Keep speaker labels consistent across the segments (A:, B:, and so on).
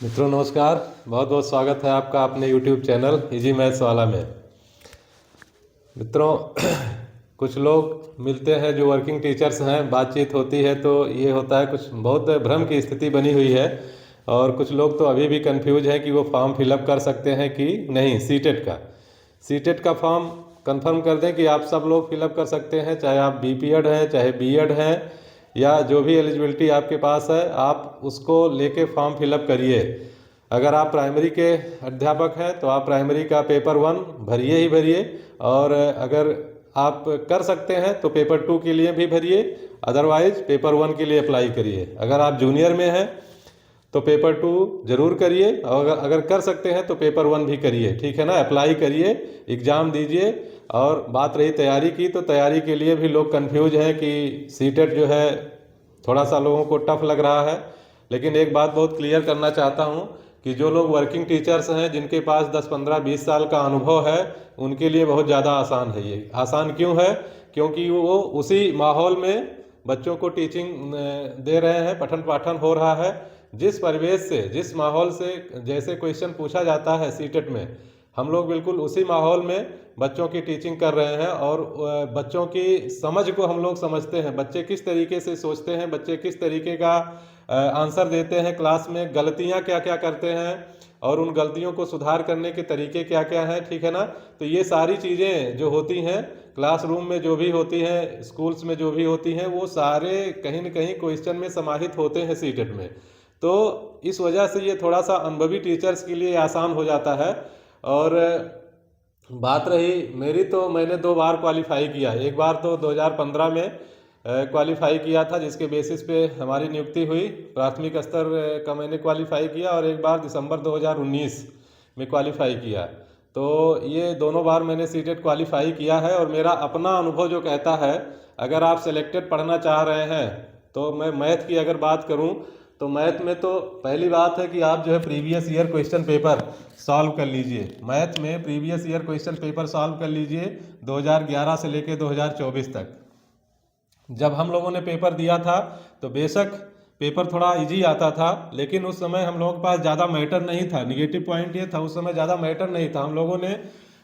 A: मित्रों नमस्कार। बहुत बहुत स्वागत है आपका अपने YouTube चैनल इजी मैथ्स वाला में। मित्रों कुछ लोग मिलते हैं जो वर्किंग टीचर्स हैं, बातचीत होती है तो ये होता है कुछ बहुत भ्रम की स्थिति बनी हुई है और कुछ लोग तो अभी भी कंफ्यूज हैं कि वो फॉर्म फिलअप कर सकते हैं कि नहीं। सीटेट का फॉर्म कंफर्म कर दें कि आप सब लोग फिलअप कर सकते हैं, चाहे आप बीपीएड हैं चाहे बीएड हैं या जो भी एलिजिबिलिटी आपके पास है आप उसको लेके फॉर्म फिलअप करिए। अगर आप प्राइमरी के अध्यापक हैं तो आप प्राइमरी का पेपर 1 भरिए ही भरिए, और अगर आप कर सकते हैं तो पेपर 2 के लिए भी भरिए, अदरवाइज पेपर 1 के लिए अप्लाई करिए। अगर आप जूनियर में हैं तो पेपर 2 जरूर करिए, और अगर कर सकते हैं तो पेपर 1 भी करिए, ठीक है ना। अप्लाई करिए, एग्ज़ाम दीजिए। और बात रही तैयारी की, तो तैयारी के लिए भी लोग कंफ्यूज हैं कि सीटेट जो है थोड़ा सा लोगों को टफ लग रहा है। लेकिन एक बात बहुत क्लियर करना चाहता हूँ कि जो लोग वर्किंग टीचर्स हैं, जिनके पास 10, 15, 20 साल का अनुभव है, उनके लिए बहुत ज़्यादा आसान है। ये आसान क्यों है? क्योंकि वो उसी माहौल में बच्चों को टीचिंग दे रहे हैं, पठन पाठन हो रहा है। जिस परिवेश से, जिस माहौल से जैसे क्वेश्चन पूछा जाता है सीटेट में, हम लोग बिल्कुल उसी माहौल में बच्चों की टीचिंग कर रहे हैं। और बच्चों की समझ को हम लोग समझते हैं, बच्चे किस तरीके से सोचते हैं, बच्चे किस तरीके का आंसर देते हैं, क्लास में गलतियां क्या क्या करते हैं और उन गलतियों को सुधार करने के तरीके क्या क्या हैं, ठीक है ना। तो ये सारी चीज़ें जो होती हैं क्लासरूम में, जो भी होती हैं स्कूल्स में, जो भी होती हैं, वो सारे कहीं न कहीं क्वेश्चन में समाहित होते हैं सीटेट में। तो इस वजह से ये थोड़ा सा अनुभवी टीचर्स के लिए आसान हो जाता है। और बात रही मेरी, तो मैंने 2 बार क्वालिफाई किया। एक बार तो 2015 में क्वालिफाई किया था, जिसके बेसिस पे हमारी नियुक्ति हुई। प्राथमिक स्तर का मैंने क्वालिफाई किया, और एक बार दिसंबर 2019 में क्वालिफाई किया। तो ये दोनों बार मैंने सीटेट क्वालिफाई किया है। और मेरा अपना अनुभव जो कहता है, अगर आप सेलेक्टेड पढ़ना चाह रहे हैं तो मैं मैथ की अगर बात करूं तो मैथ में तो पहली बात है कि आप जो है previous year question paper solve कर लीजिए। मैथ में previous year question paper solve कर लीजिए 2011 से लेके 2024 तक। जब हम लोगों ने पेपर दिया था तो बेशक पेपर थोड़ा इजी आता था, लेकिन उस समय हम लोगों के पास ज़्यादा मैटर नहीं था। निगेटिव पॉइंट ये था, उस समय ज़्यादा मैटर नहीं था।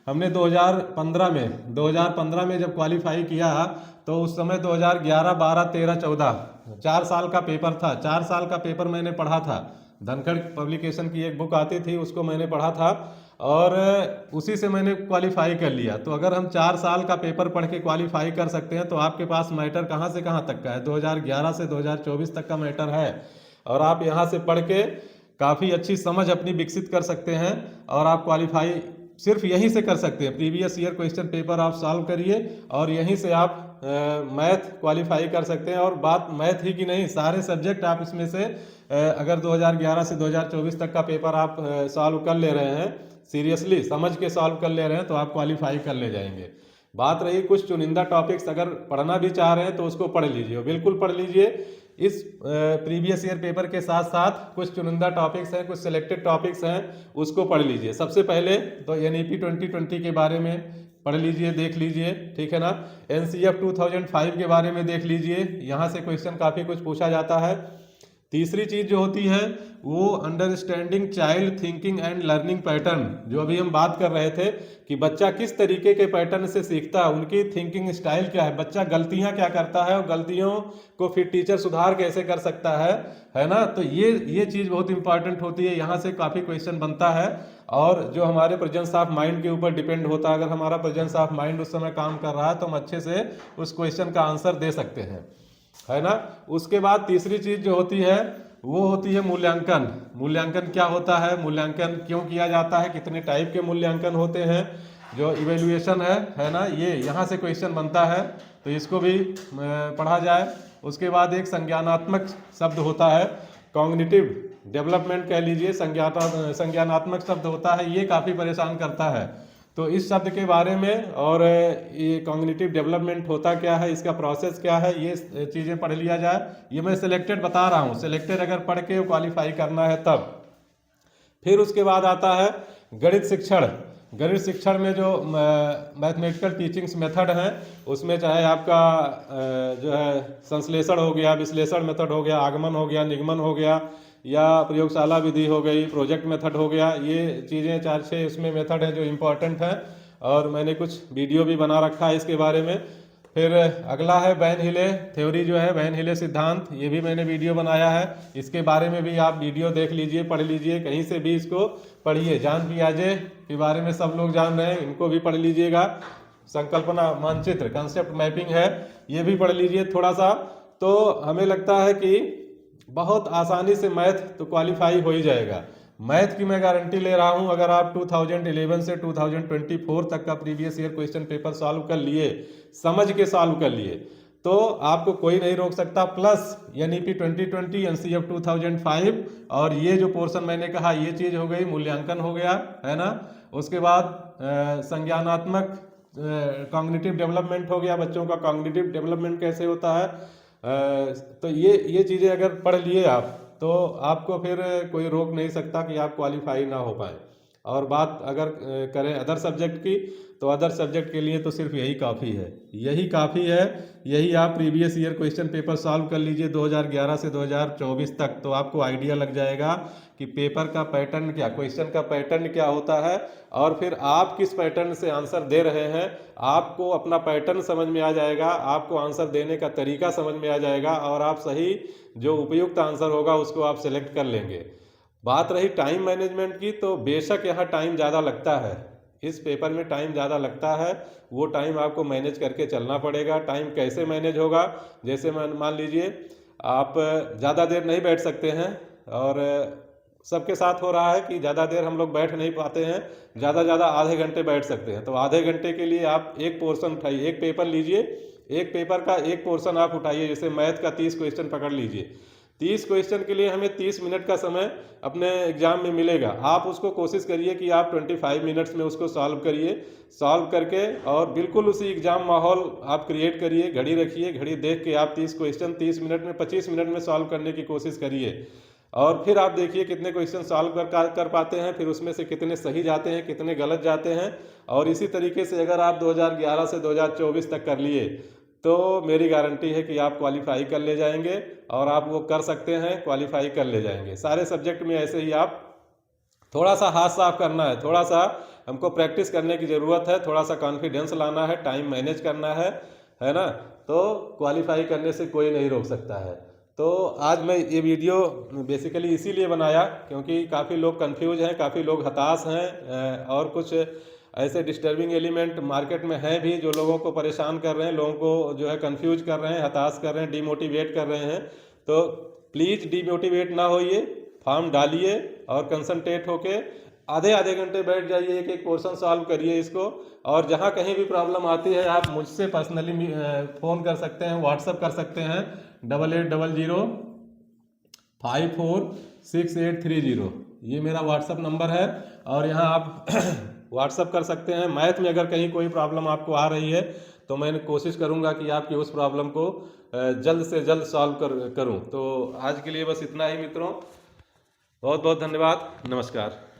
A: हमने 2015 में जब क्वालिफाई किया तो उस समय 2011, 12, 13, 14 4 साल का पेपर था। 4 साल का पेपर मैंने पढ़ा था। धनखड़ पब्लिकेशन की एक बुक आती थी, उसको मैंने पढ़ा था और उसी से मैंने क्वालिफाई कर लिया। तो अगर हम 4 साल का पेपर पढ़ के क्वालिफाई कर सकते हैं तो आपके पास मैटर कहाँ से कहाँ तक का है? 2011 से 2024 तक का मैटर है। और आप यहाँ से पढ़ के काफ़ी अच्छी समझ अपनी विकसित कर सकते हैं, और आप क्वालिफाई सिर्फ यहीं से कर सकते हैं। प्रीवियस ईयर क्वेश्चन पेपर आप सॉल्व करिए और यहीं से आप मैथ क्वालिफाई कर सकते हैं। और बात मैथ ही की नहीं, सारे सब्जेक्ट आप इसमें से अगर 2011 से 2024 तक का पेपर आप सॉल्व कर ले रहे हैं, सीरियसली समझ के सॉल्व कर ले रहे हैं, तो आप क्वालिफाई कर ले जाएंगे। बात रही कुछ चुनिंदा टॉपिक्स अगर पढ़ना भी चाह रहे हैं तो उसको पढ़ लीजिए, बिल्कुल पढ़ लीजिए। इस प्रीवियस ईयर पेपर के साथ साथ कुछ चुनिंदा टॉपिक्स हैं, कुछ सिलेक्टेड टॉपिक्स हैं, उसको पढ़ लीजिए। सबसे पहले तो एनईपी 2020 के बारे में पढ़ लीजिए, देख लीजिए, ठीक है ना। एनसीएफ 2005 के बारे में देख लीजिए, यहाँ से क्वेश्चन काफ़ी कुछ पूछा जाता है। तीसरी चीज़ जो होती है वो understanding child thinking and learning pattern, जो अभी हम बात कर रहे थे कि बच्चा किस तरीके के पैटर्न से सीखता है, उनकी थिंकिंग स्टाइल क्या है, बच्चा गलतियां क्या करता है और गलतियों को फिर टीचर सुधार कैसे कर सकता है ना। तो ये चीज़ बहुत इंपॉर्टेंट होती है, यहाँ से काफ़ी क्वेश्चन बनता है। और जो हमारे प्रेजेंस ऑफ माइंड के ऊपर डिपेंड होता है, अगर हमारा प्रेजेंस ऑफ माइंड उस समय काम कर रहा है तो हम अच्छे से उस क्वेश्चन का आंसर दे सकते हैं, है ना। उसके बाद तीसरी चीज जो होती है वो होती है मूल्यांकन। मूल्यांकन क्या होता है, मूल्यांकन क्यों किया जाता है, कितने टाइप के मूल्यांकन होते हैं, जो इवेल्युएशन है ना, ये यहाँ से क्वेश्चन बनता है, तो इसको भी पढ़ा जाए। उसके बाद एक संज्ञानात्मक शब्द होता है, कॉग्निटिव डेवलपमेंट कह लीजिए, संज्ञानात्मक शब्द होता है, ये काफ़ी परेशान करता है। तो इस शब्द के बारे में और ये कॉग्निटिव डेवलपमेंट होता क्या है, इसका प्रोसेस क्या है, ये चीज़ें पढ़ लिया जाए। ये मैं सिलेक्टेड बता रहा हूँ, सिलेक्टेड अगर पढ़ के क्वालिफाई करना है तब। फिर उसके बाद आता है गणित शिक्षण। गणित शिक्षण में जो मैथमेटिकल टीचिंग्स मेथड हैं, उसमें चाहे आपका जो है संश्लेषण हो गया, विश्लेषण मेथड हो गया, आगमन हो गया, निगमन हो गया, या प्रयोगशाला विधि हो गई, प्रोजेक्ट मेथड हो गया, ये चीज़ें 4-6 इसमें मेथड हैं जो इम्पोर्टेंट हैं और मैंने कुछ वीडियो भी बना रखा है इसके बारे में। फिर अगला है वैन हिले थ्योरी जो है, वैन हिले सिद्धांत, ये भी मैंने वीडियो बनाया है। इसके बारे में भी आप वीडियो देख लीजिए, पढ़ लीजिए, कहीं से भी इसको पढ़िए। जॉन पियाजे के बारे में सब लोग जान रहे हैं, इनको भी पढ़ लीजिएगा। संकल्पना मानचित्र, कंसेप्ट मैपिंग है, ये भी पढ़ लीजिए थोड़ा सा। तो हमें लगता है कि बहुत आसानी से मैथ तो क्वालिफाई हो ही जाएगा। मैथ की मैं गारंटी ले रहा हूं, अगर आप 2011 से 2024 तक का previous year question paper solve कर लिए, समझ के सॉल्व कर लिए, तो आपको कोई नहीं रोक सकता। प्लस NEP 2020, NCF 2005 और ये जो पोर्शन मैंने कहा, ये चीज़ हो गई, मूल्यांकन हो गया, है ना। उसके बाद संज्ञानात्मक कॉग्निटिव डेवलपमेंट हो गया, बच्चों का कॉग्निटिव डेवलपमेंट कैसे होता है। तो ये चीज़ें अगर पढ़ लिए आप, तो आपको फिर कोई रोक नहीं सकता कि आप क्वालिफाई ना हो पाए। और बात अगर करें अदर सब्जेक्ट की, तो अदर सब्जेक्ट के लिए तो सिर्फ यही काफ़ी है, यही काफ़ी है। यही आप previous year question paper solve कर लीजिए 2011 से 2024 तक, तो आपको आइडिया लग जाएगा कि पेपर का पैटर्न क्या, क्वेश्चन का पैटर्न क्या होता है, और फिर आप किस पैटर्न से आंसर दे रहे हैं। आपको अपना पैटर्न समझ में आ जाएगा, आपको आंसर देने का तरीका समझ में आ जाएगा, और आप सही जो उपयुक्त आंसर होगा उसको आप सेलेक्ट कर लेंगे। बात रही टाइम मैनेजमेंट की, तो बेशक यहाँ टाइम ज़्यादा लगता है, इस पेपर में टाइम ज़्यादा लगता है, वो टाइम आपको मैनेज करके चलना पड़ेगा। टाइम कैसे मैनेज होगा, जैसे मान लीजिए आप ज़्यादा देर नहीं बैठ सकते हैं, और सबके साथ हो रहा है कि ज़्यादा देर हम लोग बैठ नहीं पाते हैं, ज़्यादा आधे घंटे बैठ सकते हैं। तो आधे घंटे के लिए आप एक पोर्शन उठाइए, एक पेपर लीजिए, एक पेपर का एक पोर्शन आप उठाइए। जैसे मैथ का 30 क्वेश्चन पकड़ लीजिए, 30 क्वेश्चन के लिए हमें 30 मिनट का समय अपने एग्जाम में मिलेगा। आप उसको कोशिश करिए कि आप 25 मिनट्स में उसको सॉल्व करिए, सॉल्व करके और बिल्कुल उसी एग्जाम माहौल आप क्रिएट करिए। घड़ी रखिए, घड़ी देख के आप 30 क्वेश्चन 30 मिनट में 25 मिनट में सॉल्व करने की कोशिश करिए, और फिर आप देखिए कितने क्वेश्चन सॉल्व कर पाते हैं, फिर उसमें से कितने सही जाते हैं, कितने गलत जाते हैं। और इसी तरीके से अगर आप 2011 से 2024 तक कर लिए, तो मेरी गारंटी है कि आप क्वालिफाई कर ले जाएंगे, और आप वो कर सकते हैं, क्वालिफाई कर ले जाएंगे। सारे सब्जेक्ट में ऐसे ही आप थोड़ा सा हाथ साफ करना है, थोड़ा सा हमको प्रैक्टिस करने की ज़रूरत है, थोड़ा सा कॉन्फिडेंस लाना है, टाइम मैनेज करना है ना। तो क्वालिफाई करने से कोई नहीं रोक सकता है। तो आज मैं ये वीडियो बेसिकली इसीलिए बनाया क्योंकि काफ़ी लोग कंफ्यूज हैं, काफ़ी लोग हताश हैं, और कुछ ऐसे डिस्टर्बिंग एलिमेंट मार्केट में हैं भी जो लोगों को परेशान कर रहे हैं, लोगों को जो है कंफ्यूज कर रहे हैं, हताश कर रहे हैं, डिमोटिवेट कर रहे हैं। तो प्लीज़ डिमोटिवेट ना होइए, फॉर्म डालिए और कंसंट्रेट होके आधे घंटे बैठ जाइए, एक एक पोर्शन सॉल्व करिए इसको। और जहाँ कहीं भी प्रॉब्लम आती है आप मुझसे पर्सनली फ़ोन कर सकते हैं, व्हाट्सअप कर सकते हैं 8800546830, ये मेरा व्हाट्सअप नंबर है। और यहाँ आप व्हाट्सअप कर सकते हैं। मैथ में अगर कहीं कोई प्रॉब्लम आपको आ रही है, तो मैं कोशिश करूँगा कि आपकी उस प्रॉब्लम को जल्द से जल्द सॉल्व करूँ। तो आज के लिए बस इतना ही मित्रों, बहुत बहुत धन्यवाद, नमस्कार।